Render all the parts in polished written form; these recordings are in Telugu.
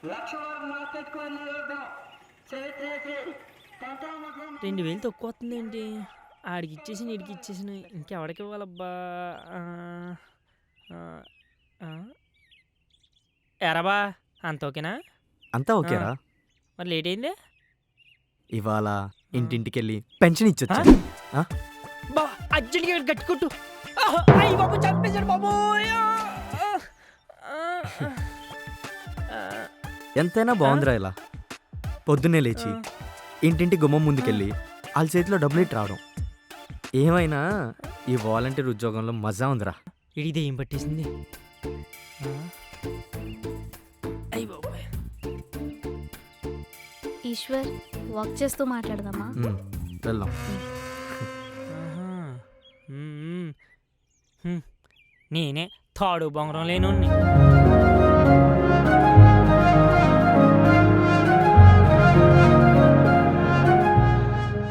$2000 తక్కువ వస్తుంది ఏంటి? ఆడికి ఇచ్చేసి నీడికి ఇచ్చేసిన ఇంకెవడికి ఇవ్వాలబ్బా? ఎరాబా అంత ఓకేనా? అంతా ఓకేరా. మరి లేట్ అయింది. ఇవాళ ఇంటింటికెళ్ళి పెన్షన్ ఇచ్చొచ్చా. బా అర్జెంట్గా గట్టుకుంటూ అయ్యి బాబు చంపేశాడు బాబు. ఎంతైనా బాగుందిరా ఇలా పొద్దున్నే లేచి ఇంటింటి గుమ్మం ముందుకెళ్ళి వాళ్ళ చేతిలో డబ్బులు ఇట్టి రావడం. ఏమైనా ఈ వాలంటీర్ ఉద్యోగంలో మజా ఉందిరా. ఇడిదే ఏం పట్టేసింది. అయ్యి బాబు ఈశ్వర్ వాక్ చేస్తూ మాట్లాడదామా? వెళ్దాం. నేనే తాడు బొంగరం లేను.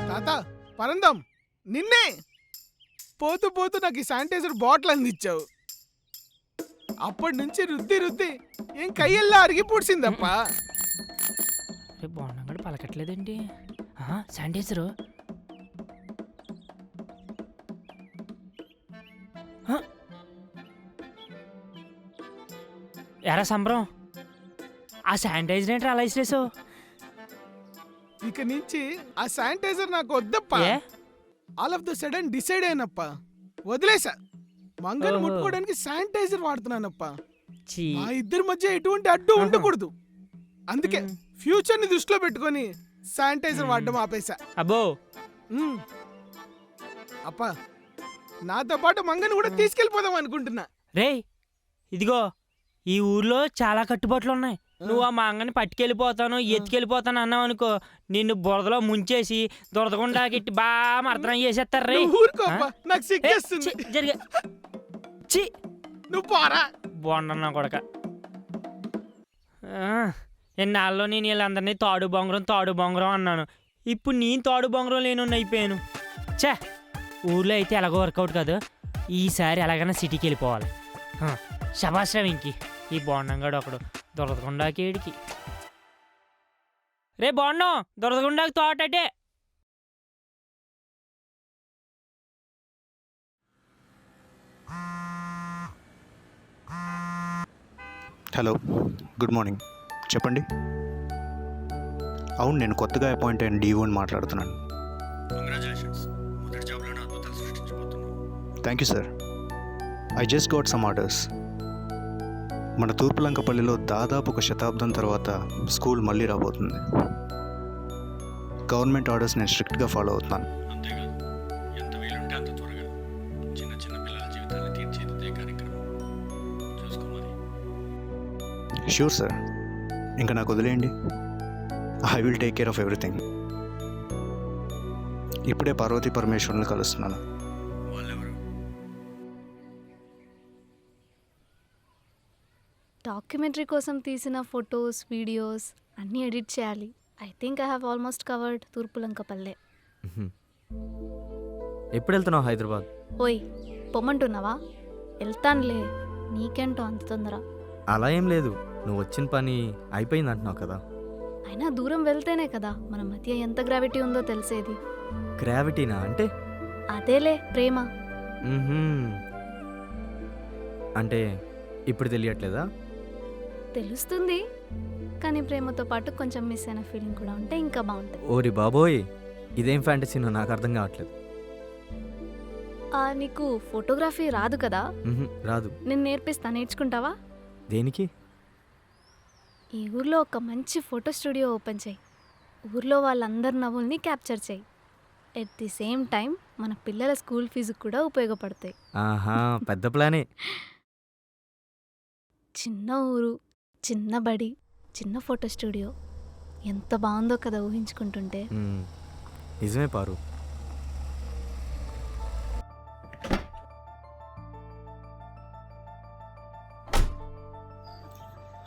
తాత పరందం నిన్నే పోతూ పోతూ నాకు ఈ శానిటైజర్ బాటిల్ అందించావు. అప్పటి నుంచి రుద్ది రుద్ది ఏం కయ్యల్లా అరిగి పూడ్చిందప్ప. రేపు బాగున్నాడు పలకట్లేదండి. శానిటైజరు ఎరా సంబరం. ఆ శానిటైజర్ ఏంటి అలా ఇసిరేసావు? ఇక నుంచి ఆ శానిటైజర్ నాకు వద్దప్ప. All of the sudden decide అయినప్ప, వదిలేసా. మంగళ ముట్టుకోవడానికి శానిటైజర్ వాడుతున్నానప్ప. మా ఇద్దరి మధ్య ఎటువంటి అడ్డు ఉండకూడదు. అందుకే ఫ్యూచర్ ని దృష్టిలో పెట్టుకొని శానిటైజర్ వాడడం ఆపేశా. అబ్బో అప్ప నాతో పాటు మంగని కూడా తీసుకెళ్ళిపోదాం అనుకుంటున్నా. రే ఇదిగో ఈ ఊర్లో చాలా కట్టుబాట్లు ఉన్నాయి. నువ్వు ఆ మంగని పట్టుకెళ్ళిపోతాను ఎత్తుకెళ్ళిపోతాను అన్నావు అనుకో, నిన్ను బురదలో ముంచేసి దొరదకుండా గిట్టి బాగా అర్థం చేసేస్తారు. రే నాకు సిగ్గేస్తుంది. జరిగే నువ్వు పోరా బాగున్నా కొడక. ఎన్నాళ్ళలో నేను వీళ్ళందరినీ తాడు బొంగరం అన్నాను. ఇప్పుడు నేను తాడు బొంగరం లేను అయిపోయాను. చే ఊర్లో అయితే ఎలాగో వర్కౌట్ కాదు. ఈసారి ఎలాగైనా సిటీకి వెళ్ళిపోవాలి. శభాశ్రం ఇంకి ఈ బోండంగాడు ఒకడు దొరదగుండాకి ఏడికి. రే బోండం దొరదగుండాకి తోటటే. Hello, good morning. చెప్పండి. అవును, నేను కొత్తగా అపాయింట్ అయిన డీఓని మాట్లాడుతున్నాను. Thank you sir. I just got some orders. మన తూర్పులంకపల్లిలో దాదాపు 1 శతాబ్దం తర్వాత స్కూల్ మళ్ళీ రాబోతుంది. గవర్నమెంట్ ఆర్డర్స్ నేను స్ట్రిక్ట్గా ఫాలో అవుతున్నాను. షూర్ సార్, ఇంకా నాకు వదిలేయండి. I will take care of everything. ఇప్పుడే పార్వతీ పరమేశ్వరుని కలుస్తున్నాను. డాక్యుమెంటరీ కోసం తీసిన ఫొటోస్, వీడియోస్ అన్నీ ఎడిట్ చేయాలి. I think I have almost covered Thurpulankapalle. ఎప్పుడు వెళ్తున్నావు హైదరాబాద్? ఓయ్ పొమ్మంటున్నావా? వెళ్తానులే, నీకేంటో అంత తొందర. అలా ఏం లేదు, నువ్వు వచ్చిన పని అయిపోయింది అంటున్నావు కదా. అయినా దూరం వెళ్తేనే కదా మన మధ్య ఎంత గ్రావిటీ ఉందో తెలిసేది. గ్రావిటీనా అంటే? అదేలే ప్రేమ. అంటే ఇప్పుడు తెలియట్లేదా? తెలుస్తుంది, కానీ ప్రేమతో పాటు కొంచెం మిస్ అయిన ఫీలింగ్ కూడా ఉంటే ఇంకా బాగుంటుంది. ఓరి బాబోయ్, ఇదేం ఫ్యాంటసీనో నాకు అర్థం కావట్లేదు. నీకు ఫోటోగ్రఫీ రాదు కదా? రాదు. నేను నేర్పిస్తా, నేర్చుకుంటావా? దేనికి? ఈ ఊర్లో ఒక మంచి ఫోటో స్టూడియో ఓపెన్ చేయి. ఊర్లో వాళ్ళందరి నవ్వుల్ని క్యాప్చర్ చేయి. ఎట్ ది సేమ్ టైం మన పిల్లల స్కూల్ ఫీజుకు కూడా ఉపయోగపడతాయి. ఆహా, పెద్ద ప్లానే. చిన్న ఊరు, చిన్న బడి, చిన్న ఫోటో స్టూడియో, ఎంత బాగుందో కదా ఊహించుకుంటుంటే. నిజమే Paru.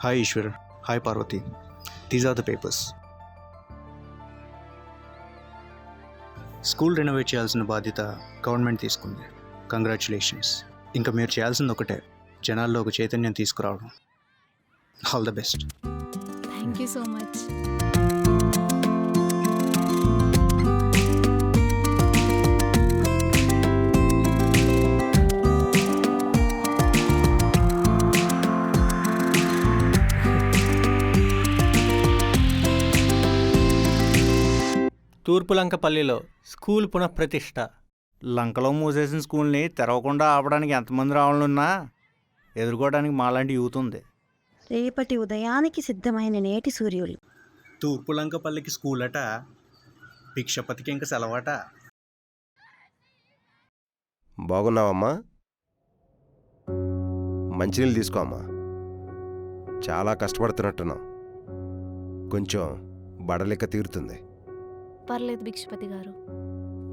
Hi Eshwar, hi Parvati. These are the papers. School renovate చేయాల్సిన బాధ్యత గవర్నమెంట్ తీసుకుంది. కంగ్రాచులేషన్స్. ఇంకా మీరు చేయాల్సింది ఒకటే, జనాల్లో ఒక చైతన్యం తీసుకురావడం. All the best. Thank you so much. తూర్పులంకపల్లిలో స్కూల్ పునఃప్రతిష్ఠ. లంకలో మూసేసిన స్కూల్ని తెరవకుండా ఆపడానికి ఎంతమంది రావాలన్నా ఎదుర్కోవడానికి మాలాంటి యూత్ ఉంది. రేపటి ఉదయానికి సిద్ధమైన నేటి సూర్యులు. తూర్పులంకపల్లికి స్కూల్ అట, భిక్షపతికి ఇంక సెలవట. బాగున్నావమ్మా? మంచినీళ్ళు తీసుకో అమ్మా. చాలా కష్టపడుతున్నట్టున్నావు. కొంచెం బడలిక తీరుతుంది. పర్లేదు భిక్షపతి గారు.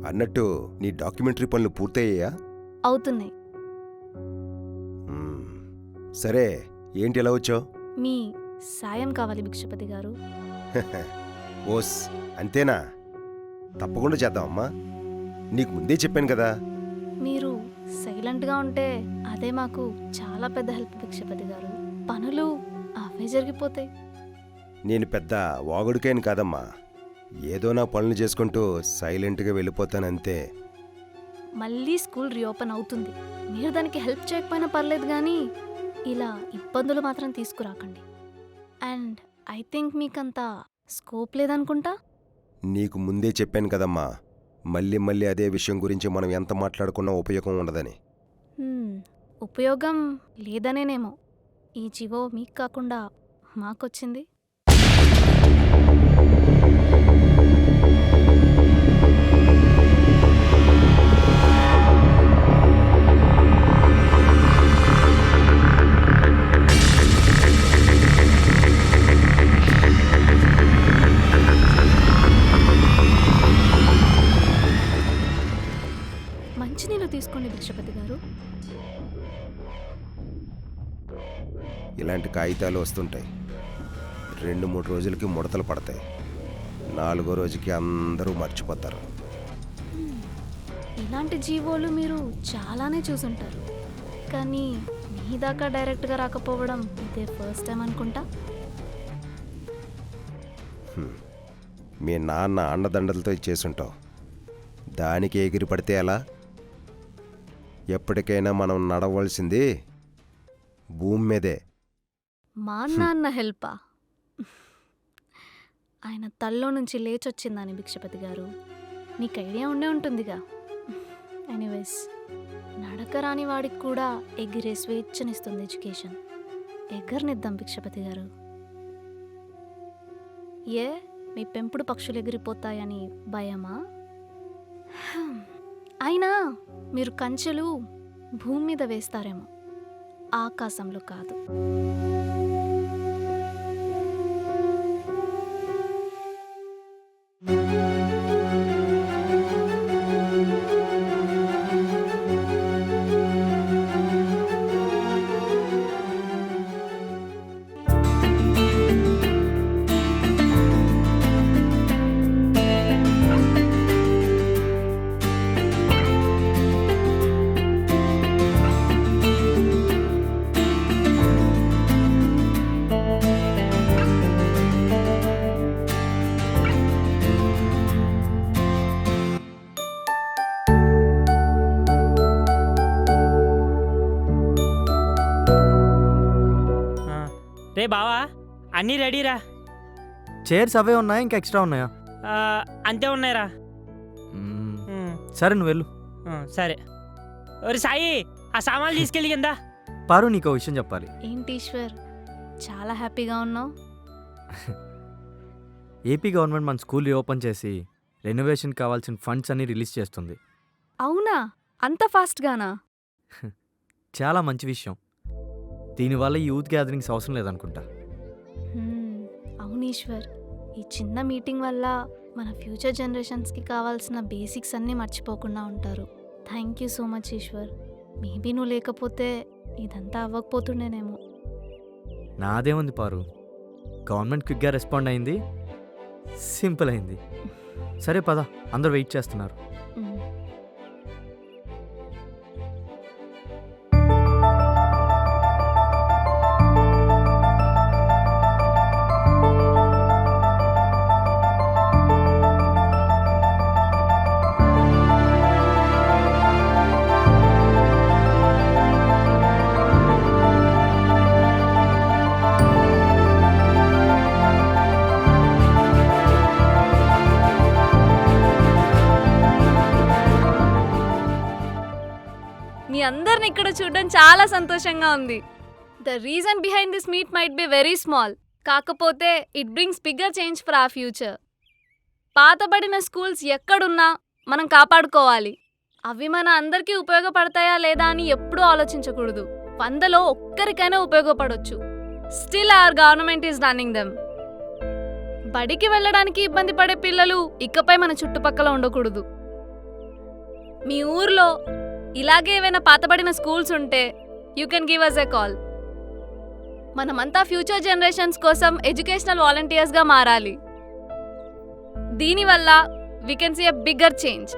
అన్నట్టు నీ డాక్యుమెంటరీ పనులు పూర్తయ్యాయా? అవుతున్నాయి. సరే, ఏంటి ఎలా వచ్చావు? మీ సాయం కావాలి భిక్షపతి గారు. ఓస్, అంతేనా? తప్పకుండా చేద్దామమ్మా. నీకు ముందే చెప్పాను కదా. మీరు సైలెంట్గా ఉంటే అదే మాకు చాలా పెద్ద హెల్ప్ భిక్షపతి గారు. పనులు అవే జరిగిపోతాయి. నేను పెద్ద వాగుడికైన కాదమ్మా. ఏదో నా పనులు చేసుకుంటూ సైలెంట్గా వెళ్ళిపోతానంతే. మళ్ళీ స్కూల్ రీఓపెన్ అవుతుంది. మీరు దానికి హెల్ప్ చేయకపోయినా పర్లేదు, కానీ ఇలా ఇబ్బందులు మాత్రం తీసుకురాకండి. అండ్ ఐ థింక్ మీకంత స్కోప్ లేదనుకుంటా. నీకు ముందే చెప్పాను కదమ్మా, మళ్ళీ మళ్ళీ అదే విషయం గురించి మనం ఎంత మాట్లాడుకున్నా ఉపయోగం ఉండదని. ఉపయోగం లేదనేనేమో ఈ జీవో మీకు కాకుండా మాకొచ్చింది. మంచినీళ్ళు తీసుకోండి భిక్షపతి గారు. ఇలాంటి కాగితాలు వస్తుంటాయి. 2-3 రోజులకి ముడతలు పడతాయి. 4వ రోజుకి అందరూ మర్చిపోతారు. ఇలాంటి జీవోలు మీరు చాలానే చూసుంటారు, కానీ మీ దాకా డైరెక్ట్గా రాకపోవడం ఇదే ఫస్ట్ టైం అనుకుంటా. మీ నాన్న అండదండలతో ఇచ్చేసుంటావు. దానికి ఎగిరి పడితే ఎలా? ఎప్పటికైనా మనం నడవలసింది భూమి మీదే. మా నాన్న హెల్పా? ఆయన తల్లో నుంచి లేచొచ్చిందని భిక్షపతి గారు. నీకు ఐడియా ఉండే ఉంటుందిగా. ఎనీవేస్, నడక రాని వాడికి కూడా ఎగిరే స్వేచ్ఛనిస్తుంది ఎడ్యుకేషన్. ఎగరనిద్దాం భిక్షపతి గారు. ఏ మీ పెంపుడు పక్షులు ఎగిరిపోతాయని భయమా? అయినా మీరు కంచెలు భూమి మీద వేస్తారేమో, ఆకాశంలో కాదు. రే బావా, అన్నీ రెడీరా? చైర్స్ అవే ఉన్నాయా, ఇంకా ఎక్స్ట్రా ఉన్నాయా? అంతే ఉన్నాయిరా. సరే, నువ్వు వెళ్ళు. సరే. ఒరే సాయి, ఆ సామాన్లు తీసుకెళ్ళి కింద. పారు, నీకు ఓ విషయం చెప్పాలి. ఏంటి ఈశ్వర్, చాలా హ్యాపీగా ఉన్నావు? ఏపీ గవర్నమెంట్ మన స్కూల్ రీఓపెన్ చేసి రెనోవేషన్ కావాల్సిన ఫండ్స్ అన్ని రిలీజ్ చేస్తుంది. అవునా? అంత ఫాస్ట్గానా? చాలా మంచి విషయం. దీనివల్ల యూత్ గ్యాదరింగ్స్ అవసరం లేదనుకుంటా. అవును ఈశ్వర్, ఈ చిన్న మీటింగ్ వల్ల మన ఫ్యూచర్ జనరేషన్స్కి కావాల్సిన బేసిక్స్ అన్నీ మర్చిపోకుండా ఉంటారు. Thank you so much Eshwar. Maybe నువ్వు లేకపోతే ఇదంతా అవ్వకపోతుండేనేమో. నాదేముంది పారు, గవర్నమెంట్ క్విక్గా రెస్పాండ్ అయింది, సింపుల్ అయింది. సరే పద, అందరూ వెయిట్ చేస్తున్నారు. అందరిని ఇక్కడ చూడడం చాలా సంతోషంగా ఉంది. The reason behind this meet might be very small, కాకపోతే it brings bigger change for a future. పాతబడిన స్కూల్స్ ఎక్కడున్నా మనం కాపాడుకోవాలి. అవి మన అందరికీ ఉపయోగపడతాయా లేదా అని ఎప్పుడూ ఆలోచించకూడదు. 100లో ఒక్కరికైనా ఉపయోగపడొచ్చు. Still our government is running them. బడికి వెళ్ళడానికి ఇబ్బంది పడే పిల్లలు ఇకపై మన చుట్టుపక్కల ఉండకూడదు. మీ ఊర్లో ఇలాగే ఏవైనా పాతబడిన స్కూల్స్ ఉంటే you can give us a call. మనమంతా ఫ్యూచర్ జనరేషన్స్ కోసం ఎడ్యుకేషనల్ వాలంటీర్స్గా మారాలి. దీనివల్ల we can see a bigger change.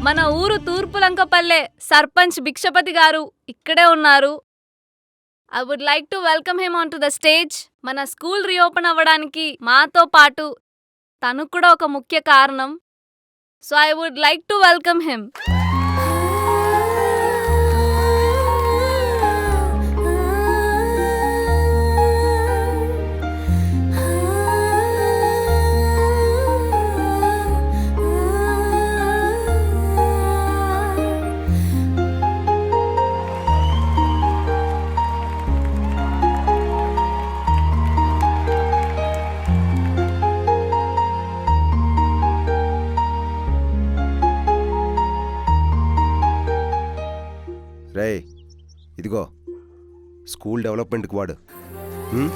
మన ఊరు తూర్పులంకపల్లె సర్పంచ్ భిక్షపతి గారు ఇక్కడే ఉన్నారు. I would like to welcome him on to the stage. మన స్కూల్ రీఓపెన్ అవ్వడానికి మాతో పాటు తను కూడా ఒక ముఖ్య కారణం. So I would like to welcome him. రేయ్ ఇదిగో స్కూల్ డెవలప్మెంట్కి వాడు. హ్మ్?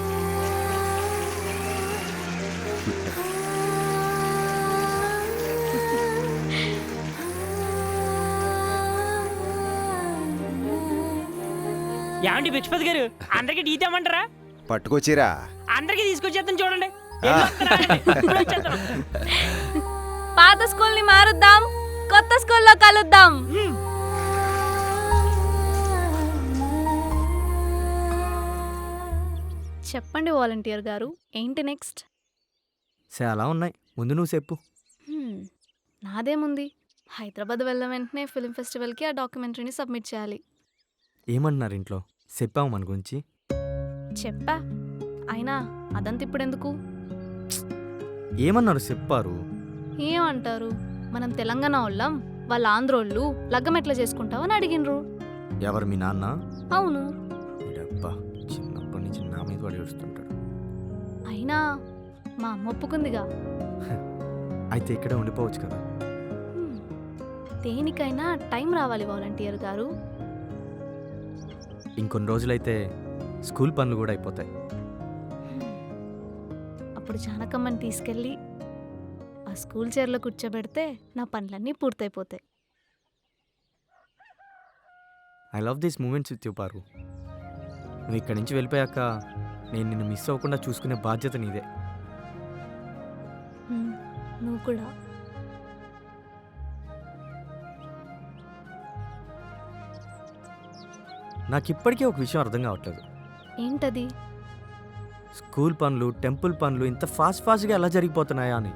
ఏమండి భిక్షపతి గారు, అందరికి టీ తెమ్మంటారా? పట్టుకొచ్చిరా. అందరికి తీసుకొచ్చేస్తాను చూడండి. వెళ్ళి వస్తారా? ఇప్పుడే వచ్చేస్తాను. పాత స్కూల్ ని మారుద్దాం, కొత్త స్కూల్లో కలుద్దాం. చెప్పండి వాలంటీర్ గారు, ఏంటి నెక్స్ట్? చాలా ఉన్నాయి, ముందు నువ్వు చెప్పు. నాదేముంది, హైదరాబాద్ వెళ్ళిన వెంటనే ఫిలిం ఫెస్టివల్కి ఆ డాక్యుమెంటరీని సబ్మిట్ చేయాలి. ఏమంటున్నారు ఇంట్లో? చెప్పావు మన గురించి? చెప్పా, అయినా అదంతా ఇప్పుడెందుకు? ఏమన్నారు చెప్పారు? ఏమంటారు, మనం తెలంగాణ వాళ్ళం, వాళ్ళ ఆంధ్రోళ్ళు లగ్గం ఎట్లా చేసుకుంటావని అడిగినరు. ఎవరు, మీ నాన్న? అవును. డబ్బా, చిన్నప్పటి నుంచి నా మీద వాడు ఏడుస్తుంటాడు. అయినా మా అమ్మ ఒప్పుకుందిగా. అయితే ఇక్కడే ఉండిపోవచ్చు కదా. దేనికైనా టైం రావాలి వాలంటీర్ గారు. ఇంకొన్ని రోజులైతే స్కూల్ పనులు కూడా అయిపోతాయి. అప్పుడు జానకమ్మని తీసుకెళ్ళి ఆ స్కూల్ చైర్లో కూర్చోబెడితే నా పనులన్నీ పూర్తయిపోతాయి. I love these moments with you Paru. నువ్వు ఇక్కడి నుంచి వెళ్ళిపోయాక నేను నిన్ను మిస్ అవ్వకుండా చూసుకునే బాధ్యత నీదే. నువ్వు కూడా. నాకు ఇప్పటికీ ఒక విషయం అర్థం కావట్లేదు. ఏంటది? స్కూల్ పనులు, టెంపుల్ పనులు ఇంత ఫాస్ట్గా ఎలా జరిగిపోతున్నాయా అని.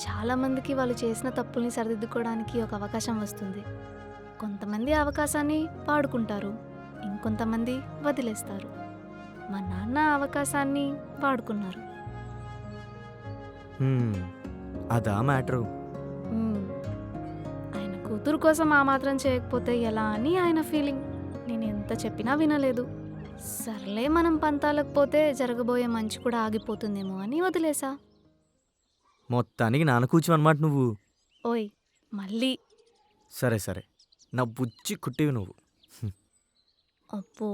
చాలా మందికి వాళ్ళు చేసిన తప్పుల్ని సరిదిద్దుకోవడానికి ఒక అవకాశం వస్తుంది. కొంతమంది ఆ అవకాశాన్ని వాడుకుంటారు, ఇంకొంతమంది వదిలేస్తారు. మా నాన్న ఆ అవకాశాన్ని వాడుకున్నారు. అదా మ్యాటరు. ఆయన కూతురు కోసం ఆ మాత్రం చేయకపోతే ఎలా అని ఆయన ఫీలింగ్. నేను ఎంత చెప్పినా వినలేదు. సర్లే, మనం పంతాలకు పోతే జరగబోయే మంచి కూడా ఆగిపోతుందేమో అని వదిలేసా. మొత్తానికి నాన్న కూర్చో అన్నమాట నువ్వు. ఓయ్ మళ్ళీ. సరే సరే, నా బుజ్జి కుట్టివి నువ్వు. అప్పో.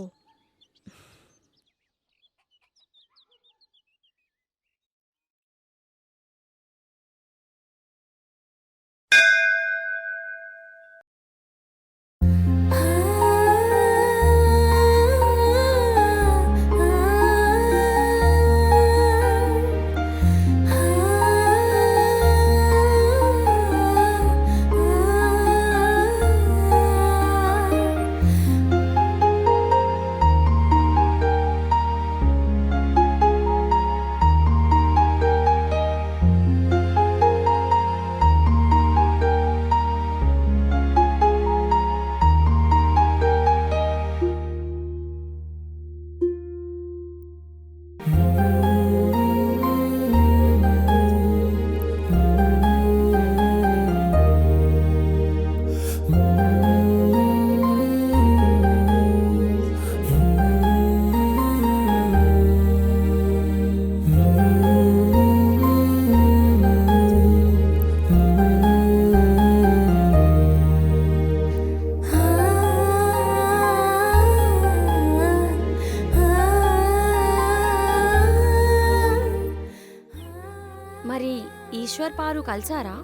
ఈశ్వర్ పారు కలిసారా?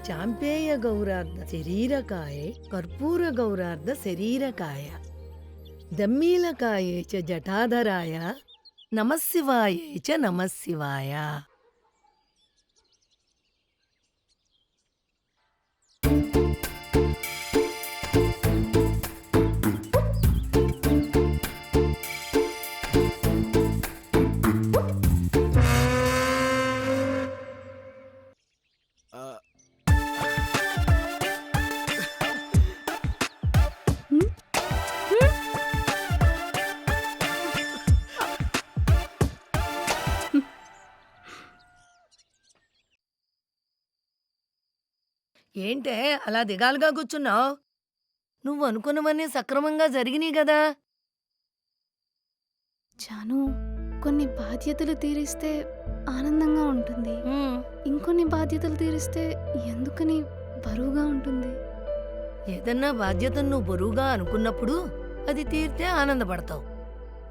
చాంపేయ గౌరార్ధ శరీరకాయ కర్పూర గౌరార్ధ శరీరకాయ దమ్మీలకాయే చ జటాధరాయ నమశివాయే చ నమశివాయ. ఏంటే అలా దిగాలుగా కూర్చున్నావు? నువ్వు అనుకున్నవన్నీ సక్రమంగా జరిగినాయి గదా? జాను, కొన్ని బాధ్యతలు తీరిస్తే ఆనందంగా ఉంటుంది, ఇంకొన్ని బాధ్యతలు తీరిస్తే ఎందుకని బరువుగా ఉంటుంది. ఏదన్నా బాధ్యతను నువ్వు బరువుగా అనుకున్నప్పుడు అది తీరితే ఆనందపడతావు.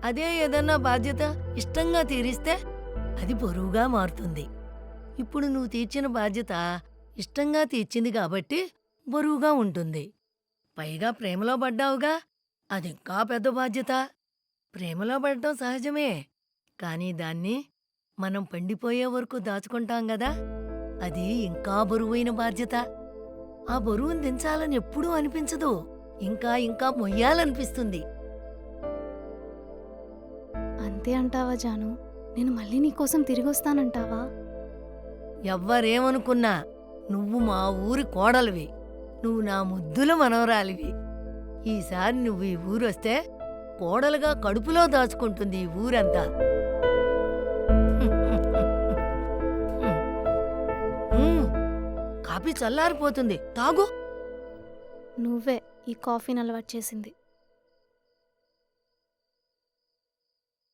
అదే ఏదన్నా బాధ్యత ఇష్టంగా తీరిస్తే అది బరువుగా మారుతుంది. ఇప్పుడు నువ్వు తీర్చిన బాధ్యత ఇష్టంగా తీర్చింది కాబట్టి బరువుగా ఉంటుంది. పైగా ప్రేమలో పడ్డావుగా, అదింకా పెద్ద బాధ్యత. ప్రేమలో పడటం సహజమే, కానీ దాన్ని మనం పండిపోయే వరకు దాచుకుంటాం గదా, అది ఇంకా బరువైన బాధ్యత. ఆ బరువును దించాలని ఎప్పుడూ అనిపించదు, ఇంకా ఇంకా మొయ్యాలనిపిస్తుంది. అంతే అంటావా జాను? నేను మళ్ళీ నీకోసం తిరిగొస్తానంటావా? ఎవ్వరేమనుకున్నా నువ్వు మా ఊరి కోడలివి, నువ్వు నా ముద్దుల మనవరాలివి. ఈసారి నువ్వు ఈ ఊరొస్తే కోడలుగా కడుపులో దాచుకుంటుంది ఈ ఊరంతా. కాఫీ చల్లారిపోతుంది, తాగు. నువ్వే ఈ కాఫీని అలవాటు చేసింది.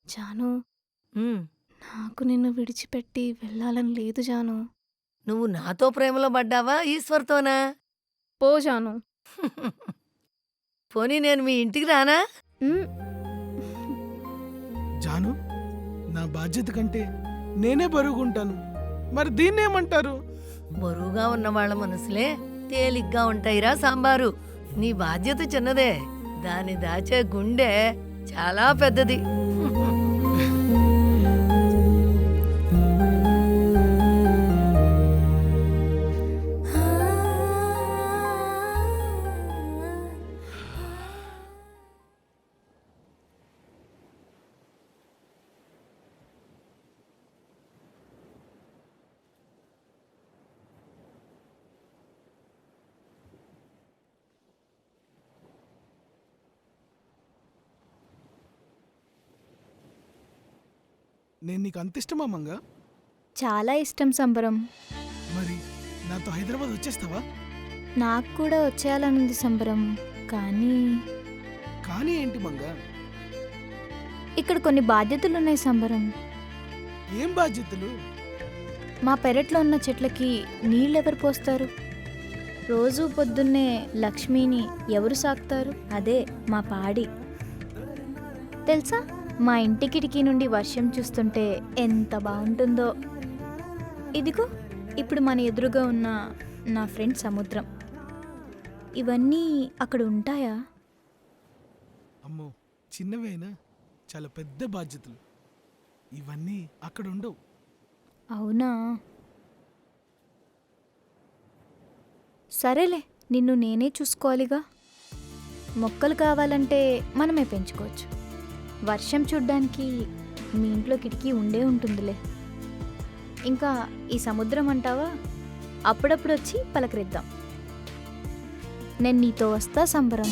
జాను, నాకు నిన్ను విడిచిపెట్టి వెళ్ళాలని లేదు జాను. నువ్వు నాతో ప్రేమలో పడ్డావా ఈశ్వర్తోనా? పో జాను. పోనీ నేను మీ ఇంటికి రానా? జాను, నా బాధ్యత కంటే నేనే బరుగుంటాను, మరి దీన్నేమంటారు? బరువుగా ఉన్న వాళ్ళ మనసులే తేలిగ్గా ఉంటాయిరా సాంబారు. నీ బాధ్యత చిన్నదే, దాన్ని దాచే గుండె చాలా పెద్దది. నేను నీకు అంత ఇష్టమా మంగా? చాలా ఇష్టం సంబరం. మరి నాతో హైదరాబాద్ వచ్చేస్తావా? నాకు కూడా వచ్చేయాలనుంది సంబరం, కానీ కానీ ఏంటి మంగా? ఇక్కడ కొన్ని బాధ్యతలున్నాయి సంబరం. ఏం బాధ్యతలు? మా పెరట్లో ఉన్న చెట్లకి నీళ్ళెవరు పోస్తారు? రోజు పొద్దున్నే లక్ష్మిని ఎవరు సాకుతారు? అదే మా పాడి. తెలుసా, మా ఇంటి కిటికీ నుండి వర్షం చూస్తుంటే ఎంత బాగుంటుందో. ఇదిగో ఇప్పుడు మన ఎదురుగా ఉన్న నా ఫ్రెండ్ సముద్రం. ఇవన్నీ అక్కడ ఉంటాయా? అమ్మో, చిన్నవేనా, చాలా పెద్ద బాధ్యతలు. ఇవన్నీ అక్కడ ఉండవు. అవునా? సరేలే, నిన్ను నేనే చూసుకోవాలిగా. మొక్కలు కావాలంటే మనమే పెంచుకోవచ్చు. వర్షం చూడ్డానికి మీ ఇంట్లో కిటికీ ఉండే ఉంటుందిలే. ఇంకా ఈ సముద్రం అంటావా, అప్పుడప్పుడు వచ్చి పలకరిద్దాం. నేను నీతో వస్తా సంబరం.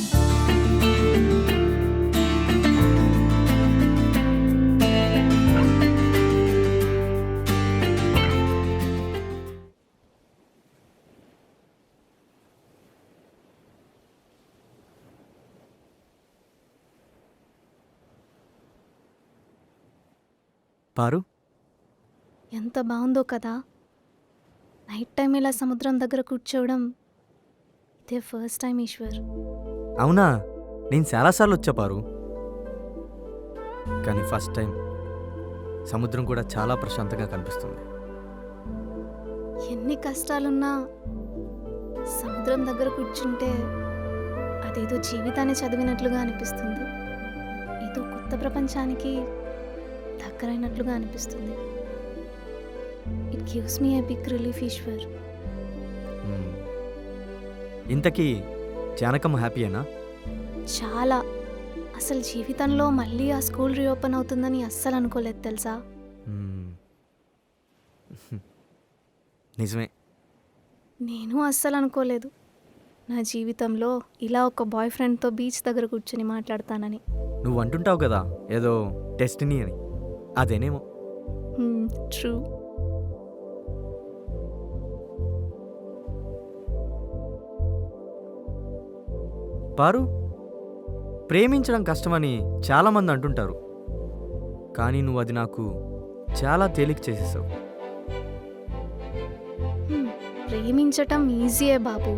పారు, ఎంత బాగుందో కదా. నైట్ టైం ఇలా సముద్రం దగ్గర కూర్చోవడం ఇదే ఫస్ట్ టైం ఈశ్వర్. అవునా? నేను చాలాసార్లు వచ్చా పారు, కానీ ఫస్ట్ టైం సముద్రం కూడా చాలా ప్రశాంతంగా కనిపిస్తుంది. ఎన్ని కష్టాలున్నా సముద్రం దగ్గర కూర్చుంటే అదేదో జీవితాన్ని చదివినట్లుగా అనిపిస్తుంది. ఏదో కొత్త ప్రపంచానికి దగ్గరైనట్లుగా అనిపిస్తుంది. It gives me a big relief Eshwar. ఇంతకీ జానకమ్మ హ్యాపీయేనా? చాలా. అసలు జీవితంలో మళ్ళీ ఆ స్కూల్ రీఓపెన్ అవుతుందని అస్సలు అనుకోలేదు తెలుసా. నిజమే. నేను అస్సలు అనుకోలేదు నా జీవితంలో ఇలా ఒక బాయ్ ఫ్రెండ్తో బీచ్ దగ్గర కూర్చొని మాట్లాడతానని. నువ్వు అంటుంటావు కదా ఏదో డెస్టినీ అని, అదేనేమో. ట్రూ. పారు, ప్రేమించడం కష్టమని చాలామంది అంటుంటారు, కానీ నువ్వు అది నాకు చాలా తేలిక చేసేసావు. ప్రేమించటం ఈజీయే బాబు,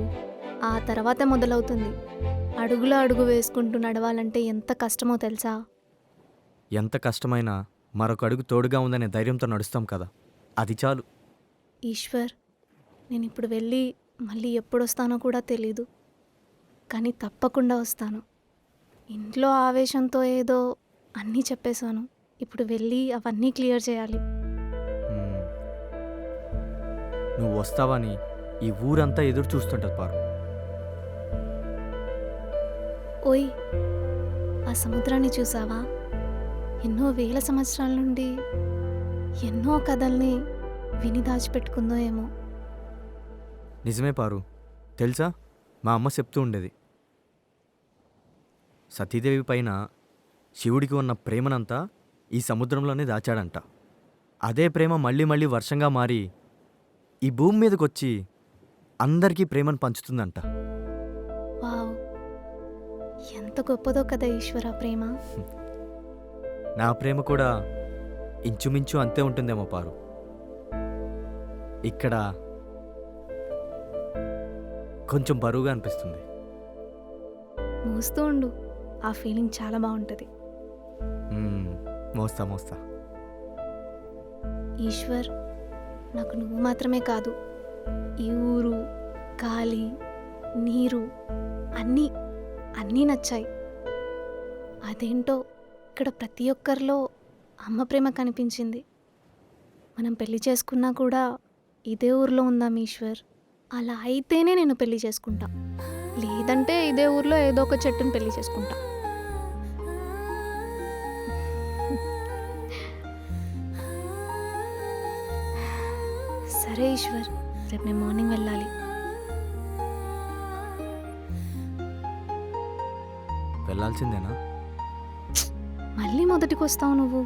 ఆ తర్వాత మొదలవుతుంది. అడుగులో అడుగు వేసుకుంటూ నడవాలంటే ఎంత కష్టమో తెలుసా. ఎంత కష్టమైనా మరొక అడుగు తోడుగా ఉందనే ధైర్యంతో నడుస్తాం కదా, అది చాలు. ఈశ్వర్, నేను ఇప్పుడు వెళ్ళి మళ్ళీ ఎప్పుడు వస్తానో కూడా తెలీదు, కానీ తప్పకుండా వస్తాను. ఇంట్లో ఆవేశంతో ఏదో అన్నీ చెప్పేశాను. ఇప్పుడు వెళ్ళి అవన్నీ క్లియర్ చేయాలి. నువ్వు వస్తావని ఈ ఊరంతా ఎదురు చూస్తుంటది పారు. ఓయ్, ఆ సముద్రాన్ని చూసావా? ఎన్నో వేల సంవత్సరాల నుండి ఎన్నో కథల్ని విని దాచిపెట్టుకుందో ఏమో. నిజమే పారు, తెలుసా మా అమ్మ చెప్తూ ఉండేది, సతీదేవి పైన శివుడికి ఉన్న ప్రేమనంతా ఈ సముద్రంలోనే దాచాడంట. అదే ప్రేమ మళ్ళీ మళ్ళీ వర్షంగా మారి ఈ భూమి మీదకి వచ్చి అందరికీ ప్రేమను పంచుతుందంట. వావ్, ఎంత గొప్పదో కదా ఈశ్వర ప్రేమ. నా ప్రేమ కూడా ఇంచుమించు అంతే ఉంటుందేమో పారు. ఇక్కడ కొంచెం బరువుగా అనిపిస్తుంది. మోస్తూ ఉండు, ఆ ఫీలింగ్ చాలా బాగుంటుంది. మోస్తా మోస్తా. ఈశ్వర్, నాకు నువ్వు మాత్రమే కాదు, ఈ ఊరు, గాలి, నీరు అన్నీ అన్నీ నచ్చాయి. అదేంటో ఇక్కడ ప్రతి ఒక్కరిలో అమ్మ ప్రేమ కనిపించింది. మనం పెళ్లి చేసుకున్నా కూడా ఇదే ఊర్లో ఉందాం ఈశ్వర్. అలా అయితేనే నేను పెళ్లి చేసుకుంటా, లేదంటే ఇదే ఊర్లో ఏదో ఒక చెట్టుని పెళ్లి చేసుకుంటా. సరే ఈశ్వర్, రేపు మేము మార్నింగ్ వెళ్ళాలి. వెళ్ళాల్సిందేనా? మళ్ళీ మొదటికి వస్తావు నువ్వు.